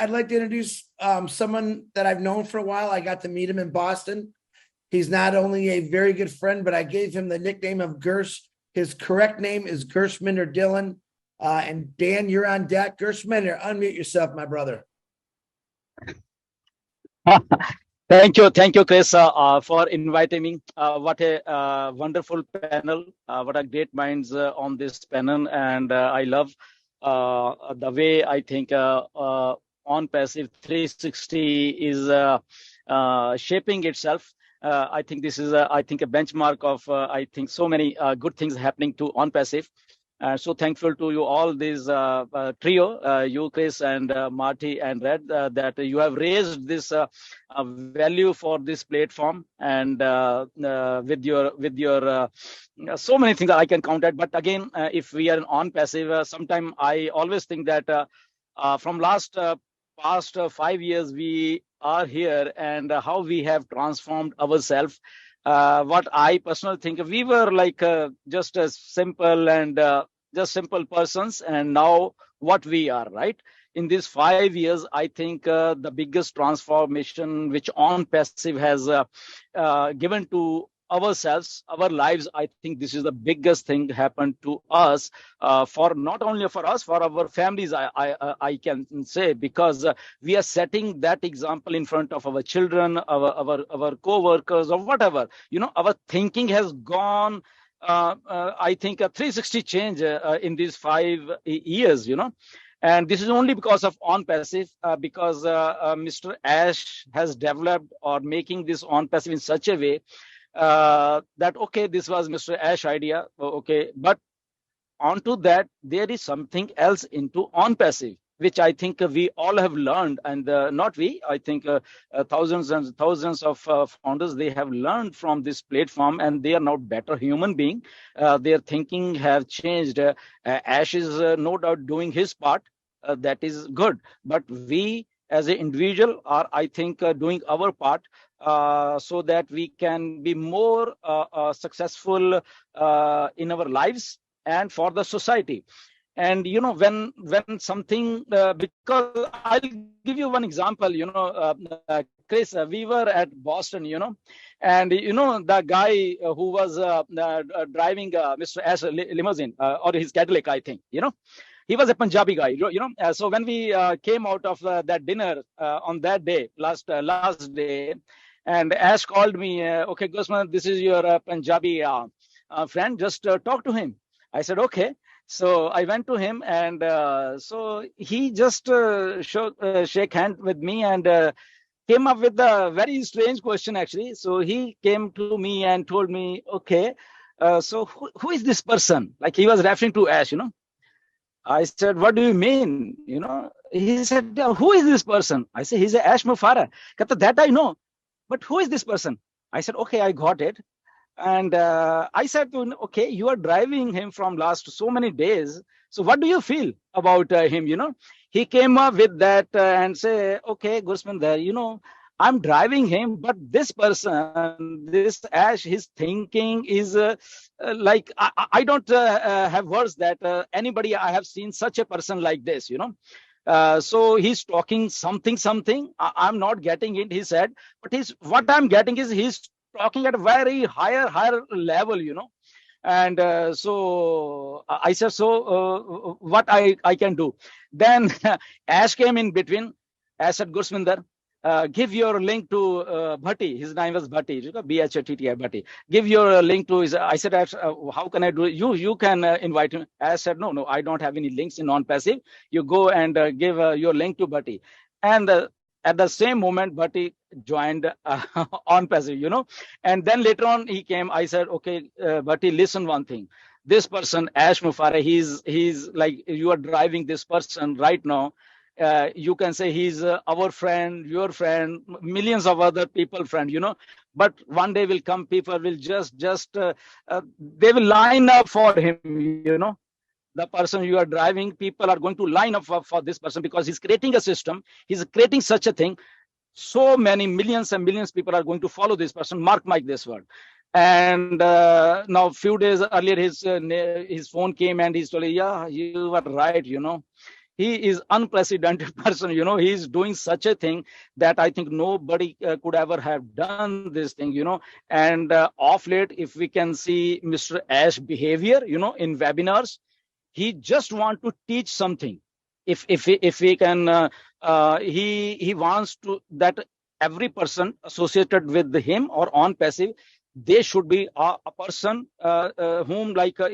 I'd like to introduce someone that I've known for a while. I got to meet him in Boston. He's not only a very good friend, but I gave him the nickname of Gurs. His correct name is Gursmindar Dhillon. And Dan, you're on deck. Gursmindar, unmute yourself, my brother. Thank you, Chris, for inviting me. What a wonderful panel. What a great minds on this panel. And I love the way I think Onpassive 360 is shaping itself. I think this is, a benchmark of, I think, so many good things happening to Onpassive. So thankful to you all, this trio, you, Chris, and Marty and Red, that you have raised this value for this platform, and with your so many things that I can count at. But again, if we are on passive, sometime I always think that from past 5 years we are here, and how we have transformed ourselves. What I personally think, we were like just as simple and just simple persons, and now what we are, right? In these 5 years, I think the biggest transformation which Onpassive has given to ourselves, our lives, I think this is the biggest thing happened to us, for not only for us, for our families, I can say, because we are setting that example in front of our children, our co-workers, or whatever. Our thinking has gone, I think, a 360 change in these 5 years, And this is only because of Onpassive, because Mr. Ash has developed or making this Onpassive in such a way that, okay, this was Mr. Ash idea, okay, but onto that, there is something else into Onpassive, which I think we all have learned, and not we, I think thousands and thousands of founders, they have learned from this platform, and they are now better human being. Their thinking have changed. Ash is no doubt doing his part. That is good. But we as an individual are, I think, doing our part, so that we can be more successful in our lives and for the society. And when something, because I'll give you one example, Chris, we were at Boston, and the guy who was driving Mr. Ash limousine, or his Cadillac, I think, he was a Punjabi guy, so when we came out of that dinner on that day, last day, and Ash called me, okay, Gursman, this is your Punjabi friend, just talk to him. I said, okay. So I went to him, and so he just shake hand with me, and came up with a very strange question, actually. So he came to me and told me, okay, so who is this person? Like, he was referring to Ash, I said, what do you mean? He said, who is this person? I said, he's a Ash Mufara. That I know. But who is this person? I said, okay, I got it. And I said to him, okay, you are driving him from last so many days. So what do you feel about him? He came up with that and say, okay, Gursmindar, I'm driving him, but this person, this Ash, his thinking is like, I don't have words that anybody I have seen such a person like this, so he's talking something. I'm not getting it, he said, but what I'm getting is he's talking at a very higher level, And so I said, so what I can do? Then Ash came in between. Ash said, Gursmindar, give your link to Bhatti. His name was Bhatti, B-H-A-T-T-I, Bhatti. Give your link to his. I said, Ash, how can I do it? You can invite him. Ash said, no, I don't have any links in Onpassive. You go and give your link to Bhatti. And at the same moment, Bhatti joined Onpassive, And then later on he came. I said, okay, Bhatti, listen one thing. This person, Ash Mufara, he's like, you are driving this person right now. You can say he's our friend, your friend, millions of other people friend, But one day will come, people will just they will line up for him, The person you are driving, people are going to line up for this person, because he's creating a system. He's creating such a thing. So many millions and millions people are going to follow this person. Mark this word. And now a few days earlier, his phone came and he told, yeah, you were right, he is unprecedented person. He's doing such a thing that I think nobody could ever have done this thing. And off late, if we can see Mr. Ash behavior, in webinars, he just want to teach something. If we can, he wants to that every person associated with him or Onpassive, they should be a person whom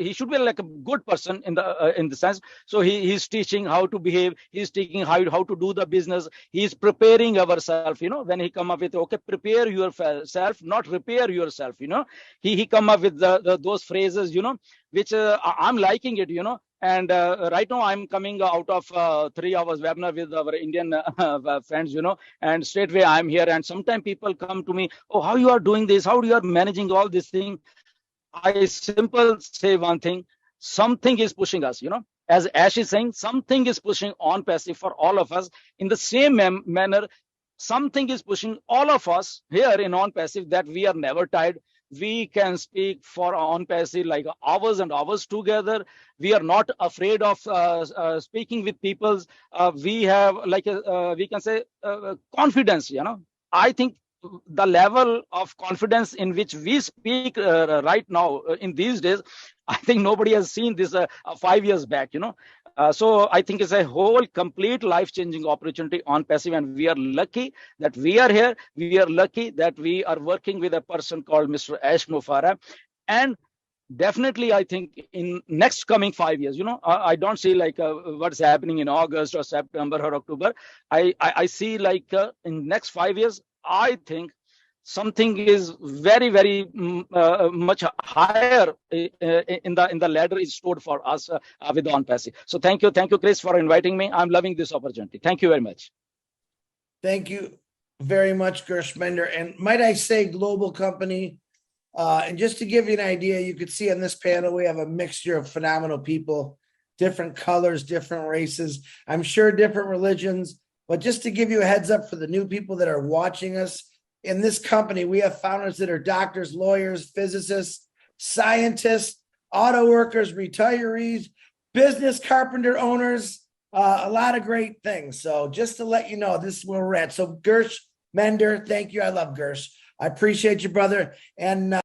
he should be like a good person in the sense. So he's teaching how to behave, he's teaching how to do the business, he's preparing ourselves. When he come up with, okay, prepare yourself, not repair yourself. He come up with those phrases, which I'm liking it. And right now I'm coming out of 3 hours webinar with our Indian friends, and straight away I'm here. And sometimes people come to me, oh, how you are doing this? How you are managing all this thing? I simple say one thing, something is pushing us, as Ash is saying, something is pushing Onpassive for all of us in the same manner. Something is pushing all of us here in Onpassive that we are never tired. We can speak for Onpassive like hours and hours together. We are not afraid of speaking with people. We have we can say confidence. I think the level of confidence in which we speak right now in these days, I think nobody has seen this 5 years back. So I think it's a whole complete life-changing opportunity Onpassive, and we are lucky that we are here. We are lucky that we are working with a person called Mr. Ash Mufara. And definitely, I think in next coming 5 years, I don't see what's happening in August or September or October. I see in next 5 years, I think something is very, very much higher in the ladder is stored for us with Onpassive. So thank you, Chris, for inviting me. I'm loving this opportunity. Thank you very much. Thank you very much, Gursmindar. And might I say, global company. And just to give you an idea, you could see on this panel, we have a mixture of phenomenal people, different colors, different races, I'm sure different religions. But just to give you a heads up for the new people that are watching us, in this company, we have founders that are doctors, lawyers, physicists, scientists, auto workers, retirees, business carpenter owners, a lot of great things. So just to let you know, this is where we're at. So Gursmindar, thank you. I love Gurs. I appreciate you, brother. And